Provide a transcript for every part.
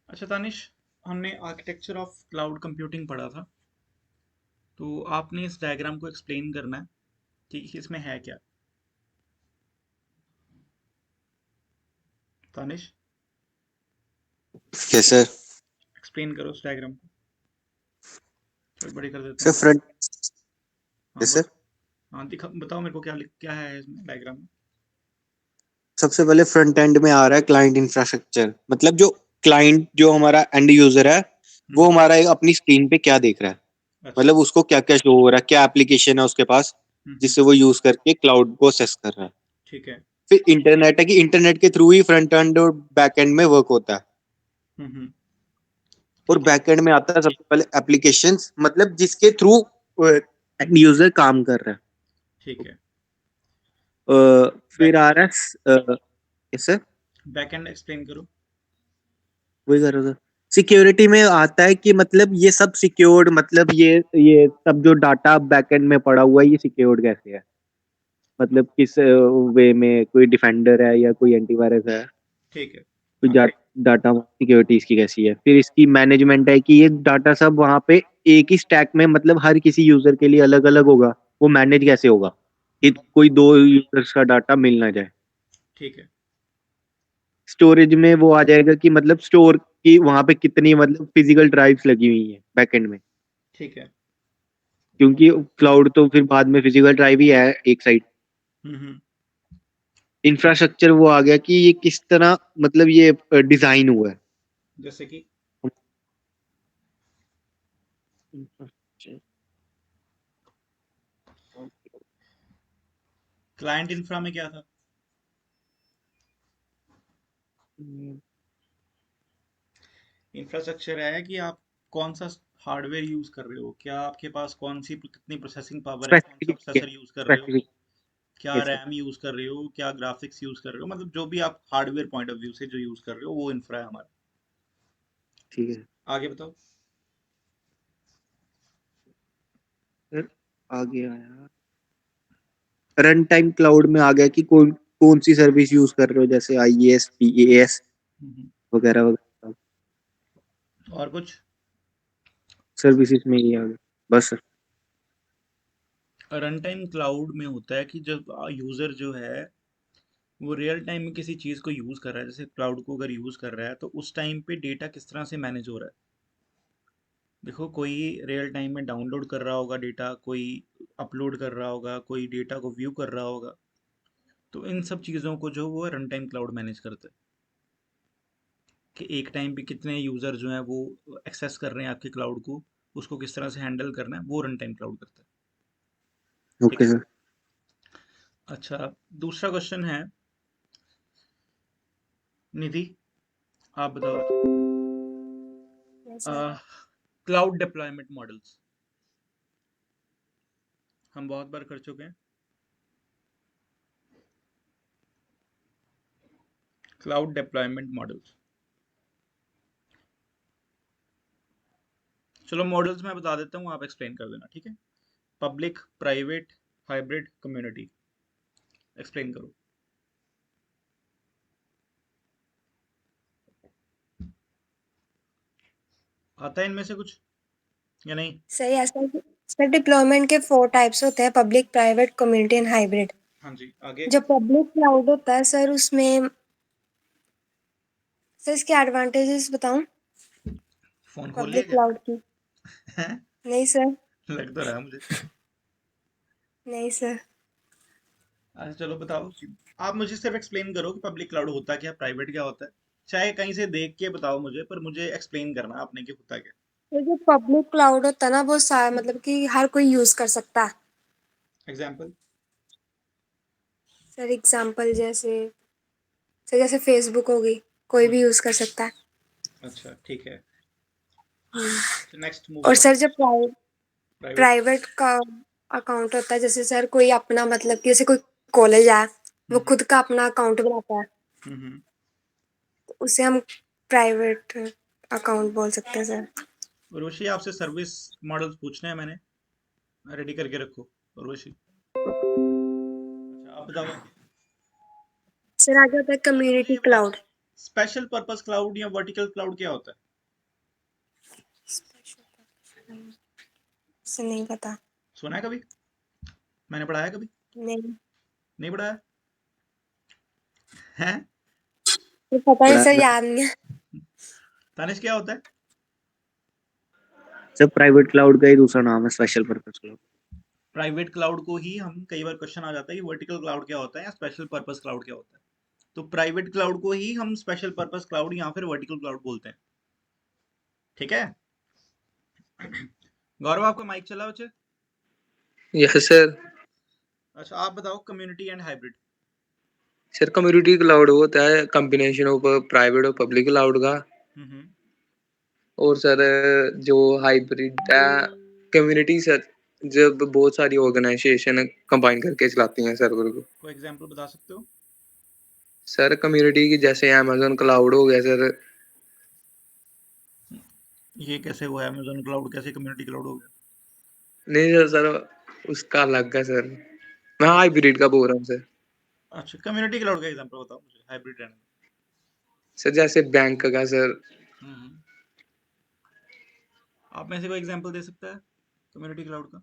अच्छा तानिश, हमने architecture of cloud computing पढ़ा था। तो आपने इस डायग्राम को एक्सप्लेन करना है कि इसमें है क्या। Tanish, yes sir. एक्सप्लेन करो उस डायग्राम को। थोड़ी बड़ी कर देता सर हूँ। फ्रंट। हाँ यस सर। बस। हाँ दिखा, बताओ मेरे को क्या है इसमें डायग्राम में। सबसे पहले फ्रंट एंड में आ रहा है क्लाइंट इंफ्रास्ट्रक्चर, मतलब जो क्लाइंट जो हमारा एंड यूजर है वो हम्म। हमारा अपनी स्क्रीन पे क्या देख रहा है। अच्छा। मतलब उसको क्या क्या शो हो रहा है, क्या एप्लीकेशन है उसके पास हम्म। जिससे वो यूज करके क्लाउड को असेस कर रहा है। ठीक है। फिर इंटरनेट है कि इंटरनेट के थ्रू ही फ्रंट एंड और बैक एंड में वर्क होता है। हम्म। और ठीक है। बैक एंड में आता है सबसे पहले एप्लीकेशंस, मतलब जिसके थ्रू एंड यूजर काम कर रहा ठीक है। है। फिर आ बैकएंड। रहा है सर, बैकएंड एक्सप्लेन करो। वही कर रहा था। सिक्योरिटी में आता है कि मतलब ये सब सिक्योर्ड, मतलब ये सब जो डाटा बैकएंड में पड़ा हुआ है ये सिक्योर्ड कैसे है। मतलब किस वे में कोई डिफेंडर है या कोई एंटीवायरस है। ठीक है। कोई आगे। डाटा सिक्योरिटी इसकी कैसी है। फिर इसकी मैनेजमेंट है कि ये डाटा सब वहां पे एक ही स्टैक में, मतलब हर किसी यूजर के लिए अलग अलग होगा। वो मैनेज कैसे होगा कि हम्म। कोई दो यूजर्स का डाटा मिल ना जाए। ठीक है। स्टोरेज में वो आ जाएगा कि मतलब स्टोर की वहां पे कितनी मतलब फिजिकल ड्राइव्स लगी हुई है बैकएंड में। ठीक है। क्योंकि क्लाउड तो फिर बाद में फिजिकल ड्राइव ही है एक साइड। हम्म। इंफ्रास्ट्रक्चर वो आ गया कि ये किस तरह, मतलब ये डिजाइन हुआ है। जैसे कि क्लाइंट इंफ्रा में क्या था। इंफ्रास्ट्रक्चर है कि आप कौन सा हार्डवेयर यूज कर रहे हो, क्या आपके पास कौन सी कितनी प्रोसेसिंग पावर है, कौन सा स्पेसिफिक प्रोसेसर यूज कर रहे हो, स्पेसिफिक क्या रैम यूज कर रहे हो, क्या ग्राफिक्स यूज कर रहे हो, मतलब जो भी आप हार्डवेयर पॉइंट ऑफ व्यू से जो यूज कर रहे हो वो इंफ्रा है हमारा। ठीक है आगे बताओ। सर। आगे आया रन टाइम क्लाउड में आ गया कि कौन कौन सी सर्विस यूज कर रहे हो, जैसे आईएएस पीएएस हम्म। वगैरह वगैरह और कुछ। सर्विसेज में ही आ गया। बस सर। रन टाइम क्लाउड में होता है कि जब यूजर जो है वो रियल टाइम में किसी चीज को यूज कर रहा है, जैसे क्लाउड को अगर यूज कर रहा है तो उस टाइम पे डेटा किस तरह से मैनेज हो रहा है। देखो, कोई रियल टाइम में डाउनलोड कर रहा होगा डेटा, कोई अपलोड कर रहा होगा, कोई डेटा को व्यू कर रहा होगा। तो इन सब चीज़ों को जो वो रन टाइम क्लाउड मैनेज करता है कि एक टाइम पे कितने यूज़र जो हैं वो एक्सेस कर रहे हैं आपके क्लाउड को, उसको किस तरह से हैंडल करना है, वो रन टाइम क्लाउड करता है। ठीक ओके है। सर। अच्छा, दूसरा क्वेश्चन है। निधि, आप बताओ। Yes sir. Cloud deployment models हम बहुत बार कर चुके हैं। क्लाउड डिप्लॉयमेंट मॉडल्स, चलो मॉडल्स मैं बता देता हूँ, आप एक्सप्लेन कर देना, ठीक है। Public, private, hybrid, community, explain करो। आता है इनमें से कुछ या नहीं। सही है सर। सर डिप्लॉयमेंट के 4 टाइप्स होते हैं: public, private, community and hybrid. हाँ जी, आगे। जो पब्लिक क्लाउड होता है सर, उसमें सर इसके एडवांटेजेस बताऊं फोन खोल लिया पब्लिक क्या। क्लाउड की? नहीं सर। लग तो रहा है मुझे। नहीं सर। अच्छा चलो बताओ। आप मुझे सिर्फ एक्सप्लेन करो कि पब्लिक क्लाउड होता क्या, प्राइवेट क्या होता है। चाहे कहीं से देख के बताओ मुझे, पर मुझे एक्सप्लेन करना आपने कि होता क्या। तो जो पब्लिक क्लाउड होता है ना, वो सारा मतलब कि हर कोई यूज कर सकता है। एग्जाम्पल। सर एग्जांपल जैसे फेसबुक होगी, कोई भी यूज कर सकता है। अच्छा ठीक है। हम्म। नेक्स्ट मूव और करो। सर जो प्राइवेट। प्राइवेट का अकाउंट होता है, जैसे सर कोई अपना मतलब कि जैसे कोई कॉलेज है, वो हम्म। खुद का अपना अकाउंट बनाता है, हम्म। तो उसे हम प्राइवेट अकाउंट बोल सकते हैं सर। उर्वशी, आपसे सर्विस मॉडल्स पूछने हैं मैंने, रेडी करके रखो। उर्वशी। अच्छा आप बताओ आगे। सर आगे होता है चलो मुझे कम्युनिटी ये बता दो। क्लाउड। स्पेशल पर्पस क्लाउड या वर्टिकल क्लाउड क्या होता है? से नहीं पता। सुना है कभी? मैंने पढ़ाया कभी? नहीं, नहीं पढ़ाया है? तो पता है बड़ा सर, याद नहीं है। तानिश क्या होता है? सब प्राइवेट क्लाउड का ही दूसरा नाम है, special purpose cloud. Private cloud को ही हम कई बार क्वेश्चन आ जाता है कि वर्टिकल क्लाउड क्या होता है या स्पेशल पर्पस क्लाउड क्या होता है। तो प्राइवेट क्लाउड को ही हम स्पेशल पर्पस क्लाउड या फिर वर्टिकल क्लाउड बोलते हैं। ठीक है। गौरव आपका माइक चला बच्चे? Yes sir. अच्छा आप बताओ community and hybrid. Sir community cloud होता है कॉम्बिनेशन ऑफ प्राइवेट और पब्लिक क्लाउड का। हम्म। और सर जो हाइब्रिड है कम्युनिटी सर, जब बहुत सारी ऑर्गेनाइजेशन कंबाइन करके चलाती हैं सर्वर को। कोई एग्जांपल बता सकते हो? सर कम्युनिटी की जैसे अमेजोन क्लाउड हो गया सर। ये कैसे हुआ? अमेजोन क्लाउड कैसे कम्युनिटी क्लाउड हो गया? नहीं सर, उसका अलग है सर। मैं हाइब्रिड का बोल रहा हूँ सर। अच्छा कम्युनिटी क्लाउड का एग्जांपल बताओ मुझे हाइब्रिड रहने सर जैसे बैंक का सर। में। आप में से कोई एग्जांपल दे सकता है कम्युनिटी क्लाउड का?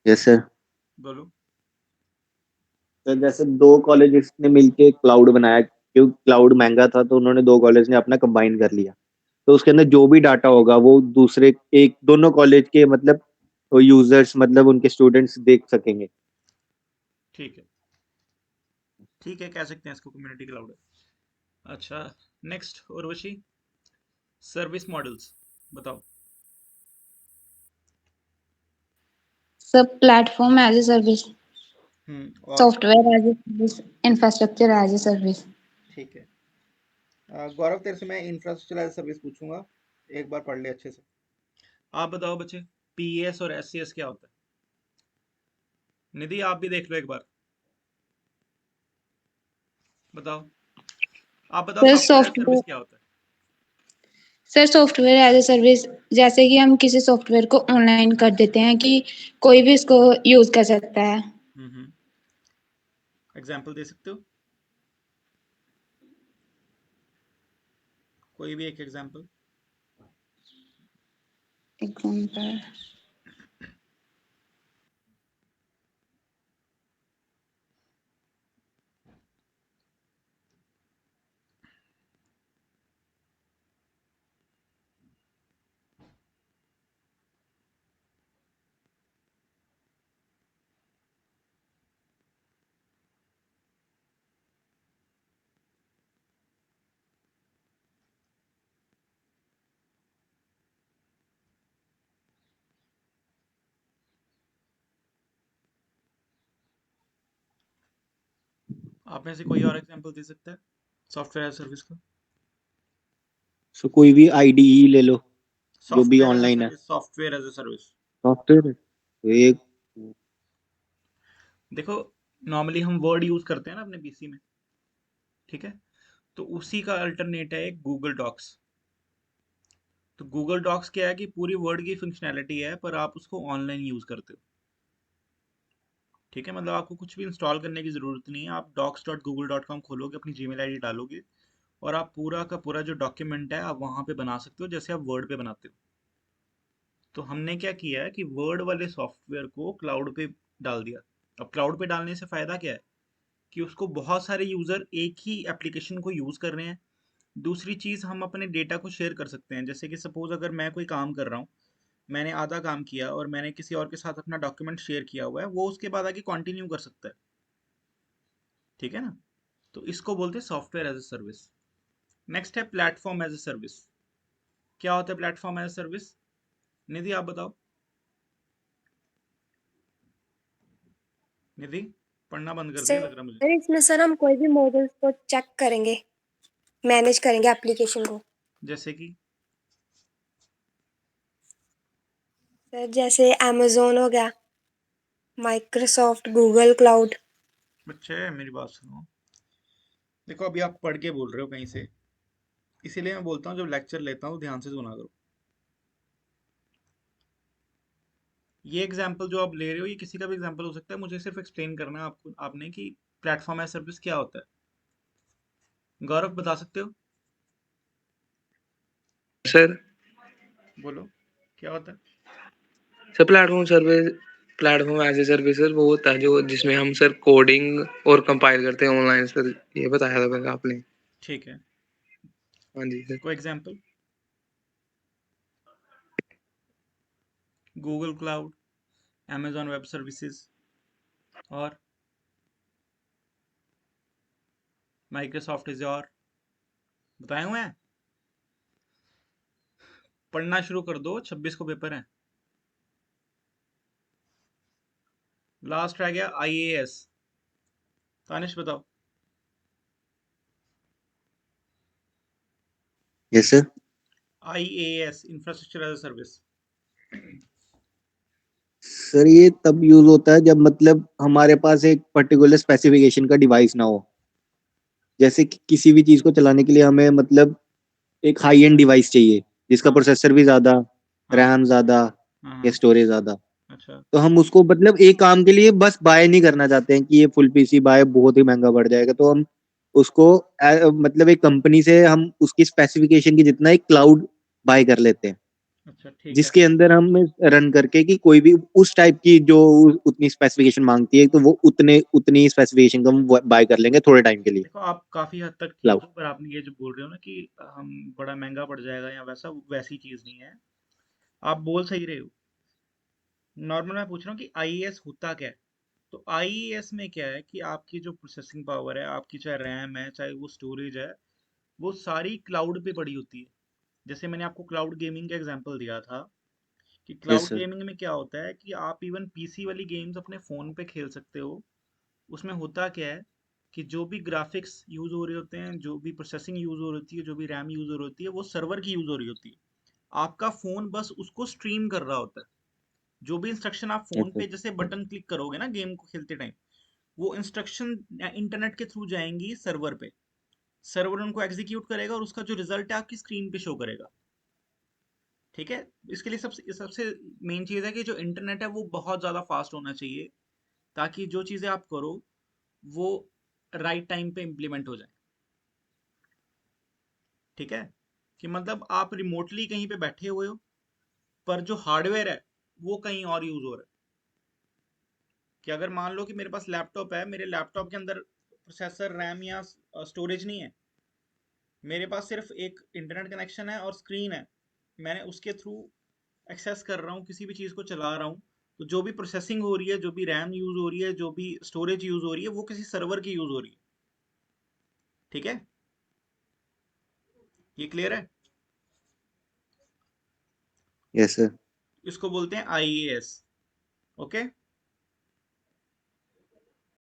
Yes sir. बोलो। तो जैसे दो कॉलेजेस ने मिलके क्लाउड बनाया, क्योंकि क्लाउड महंगा था तो उन्होंने दो कॉलेज ने अपना कंबाइन कर लिया। तो उसके अंदर जो भी डाटा होगा वो दूसरे एक दोनों कॉलेज के मतलब यूजर्स मतलब उनके स्टूडेंट्स देख सकेंगे। ठीक है, ठीक है, कह सकते हैं इसको कम्युनिटी क्लाउड है। अच्छा नेक्स्ट उर्वशी, सर्विस मॉडल्स बताओ। सब प्लेटफॉर्म एज ए सर्विस, और software as a service, infrastructure as a service. ठीक है। गौरव तेरे से मैं इंफ्रास्ट्रक्चर एज सर्विस पूछूंगा, एक बार पढ़ ले अच्छे से। आप बताओ बच्चे, पीएस और एससीएस क्या होता है? निधि आप भी देख लो एक बार, बताओ। आप बताओ sir software as service software क्या होता है? Sir software as a service, जैसे कि हम किसी सॉफ्टवेयर को ऑनलाइन कर देते हैं कि कोई भी इसको यूज कर सकता है। एग्जाम्पल दे सकते हो? कोई भी एक एग्जाम्पल। एग्जाम्पल, आप में से कोई और एग्जाम्पल दे सकता है सॉफ्टवेयर एज सर्विस का? सो कोई भी आईडीई ले लो जो भी सॉफ्टवेयर एज ऑनलाइन है। Service, software as service. Software तो एक देखो, नॉर्मली हम वर्ड यूज करते हैं ना अपने पीसी में, ठीक है? तो उसी का अल्टरनेट है एक गूगल डॉक्स। तो गूगल डॉक्स क्या है कि पूरी वर्ड की फंक्शनैलिटी है पर आप उसको ऑनलाइन यूज करते हो। ठीक है, मतलब आपको कुछ भी इंस्टॉल करने की जरूरत नहीं है। आप docs.google.com खोलोगे, अपनी जीमेल आईडी डालोगे और आप पूरा का पूरा जो डॉक्यूमेंट है आप वहां पे बना सकते हो जैसे आप वर्ड पे बनाते हो। तो हमने क्या किया है कि वर्ड वाले सॉफ्टवेयर को क्लाउड पे डाल दिया। अब क्लाउड पे डालने से फायदा क्या है कि उसको बहुत सारे यूजर एक ही एप्लीकेशन को यूज कर रहे हैं। दूसरी चीज, हम अपने डेटा को शेयर कर सकते हैं। जैसे कि सपोज अगर मैं कोई काम कर रहा हूँ, मैंने आधा काम किया और मैंने किसी और के साथ अपना डॉक्यूमेंट शेयर किया हुआ है, वो उसके बाद आगे कंटिन्यू कर सकता है। ठीक है ना? तो इसको बोलते हैं software as a service. Next है प्लेटफॉर्म एज ए सर्विस। क्या होता है platform as a service? Nidhi आप बताओ। निधि पढ़ना बंद कर दिया लग रहा मुझे। सर इसमें सर हम कोई भी मॉडल्स को चेक करेंगे, मैनेज करेंगे एप्लीकेशन को। जैसे कि सर जैसे अमेजोन हो गया, माइक्रोसॉफ्ट, गूगल क्लाउड। बच्चे मेरी बात सुनो। देखो अभी आप पढ़ के बोल रहे हो कहीं से, इसीलिए मैं बोलता हूँ जब लेक्चर लेता हूँ ध्यान से सुना करो। ये एग्जाम्पल जो आप ले रहे हो ये किसी का भी एग्जाम्पल हो सकता है, मुझे सिर्फ एक्सप्लेन करना है आपको, आपने कि प्लेटफॉर्म एज सर्विस क्या होता है। गौरव बता सकते हो? सर बोलो क्या होता है? Sir platform as a service sir वो होता है जो जिसमें हम सर कोडिंग और कंपाइल करते हैं ऑनलाइन सर, ये बताया था पहले आपने। ठीक है, हाँ जी सर। कोई example? Google cloud, Amazon web services और माइक्रोसॉफ्ट एज़्योर बताए हुए हैं। पढ़ना शुरू कर दो, 26 को पेपर है। लास्ट रह गया आईएएस। तानिश बताओ। Yes sir. IaaS, infrastructure as a service. Sir ये तब यूज होता है जब मतलब हमारे पास एक पर्टिकुलर स्पेसिफिकेशन का डिवाइस ना हो। जैसे कि किसी भी चीज को चलाने के लिए हमें मतलब एक हाई एंड डिवाइस चाहिए जिसका हाँ प्रोसेसर भी ज्यादा, हाँ रैम ज्यादा हाँ या हाँ। स्टोरेज ज्यादा। अच्छा तो हम उसको मतलब एक काम के लिए बस बाय नहीं करना चाहते हैं कि ये फुल पीसी बाय बहुत ही महंगा पड़ जाएगा, तो हम उसको मतलब एक कंपनी से हम उसकी स्पेसिफिकेशन की जितना एक क्लाउड बाय कर लेते हैं, अच्छा ठीक है। जिसके अंदर हम रन करके कि कोई भी उस टाइप की जो उतनी स्पेसिफिकेशन मांगती है तो वो उतने उतनी स्पेसिफिकेशन का हम बाय कर लेंगे थोड़े टाइम के लिए। देखो आप काफी हद तक ठीक क्लाउड। हो, पर आपने ये जो बोल रहे हो ना कि हम बड़ा महंगा पड़ जाएगा या वैसा, वैसी चीज नहीं है। आप बोल सही रहे हो। नॉर्मल मैं पूछ रहा हूँ कि आईएएस होता क्या है। तो आईएएस में क्या है कि आपकी जो प्रोसेसिंग पावर है, आपकी चाहे रैम है चाहे वो स्टोरेज है, वो सारी क्लाउड पे पड़ी होती है। जैसे मैंने आपको क्लाउड गेमिंग का एग्जांपल दिया था कि यस क्लाउड सर। गेमिंग में क्या होता है कि आप इवन पीसी वाली गेम्स अपने फ़ोन पे खेल सकते हो। उसमें होता क्या है कि जो भी ग्राफिक्स यूज़ हो रहे होते हैं, जो भी प्रोसेसिंग यूज़ हो रही होती है, जो भी रैम यूज़ हो रही होती है, वो सर्वर की यूज़ हो रही होती है। आपका फ़ोन बस उसको स्ट्रीम कर रहा होता है। जो भी इंस्ट्रक्शन आप फ़ोन अच्छा। पे जैसे बटन क्लिक करोगे ना गेम को खेलते टाइम, वो इंस्ट्रक्शन इंटरनेट के थ्रू जाएंगी सर्वर पे। सर्वर उनको एग्जीक्यूट करेगा और उसका जो रिजल्ट है आपकी स्क्रीन पे शो करेगा। ठीक है। इसके लिए सबसे सबसे मेन चीज़ है कि जो इंटरनेट है वो बहुत ज़्यादा फास्ट होना चाहिए, ताकि जो चीज़ें आप करो वो राइट टाइम पे इम्प्लीमेंट हो जाए। ठीक है। कि मतलब आप रिमोटली कहीं पे बैठे हुए हो, पर जो हार्डवेयर है वो कहीं और यूज हो रहा है। कि अगर मान लो कि मेरे पास लैपटॉप है, मेरे लैपटॉप के अंदर प्रोसेसर, रैम या स्टोरेज नहीं है, मेरे पास सिर्फ एक इंटरनेट कनेक्शन है और स्क्रीन है, मैंने उसके थ्रू एक्सेस कर रहा हूँ, किसी भी चीज़ को चला रहा हूँ, तो जो भी प्रोसेसिंग हो रही है, जो भी रैम यूज हो रही है, जो भी स्टोरेज यूज हो रही है, वो किसी सर्वर की यूज हो रही है। ठीक है। ये क्लियर है? Yes sir. इसको बोलते हैं आईएएस। ओके।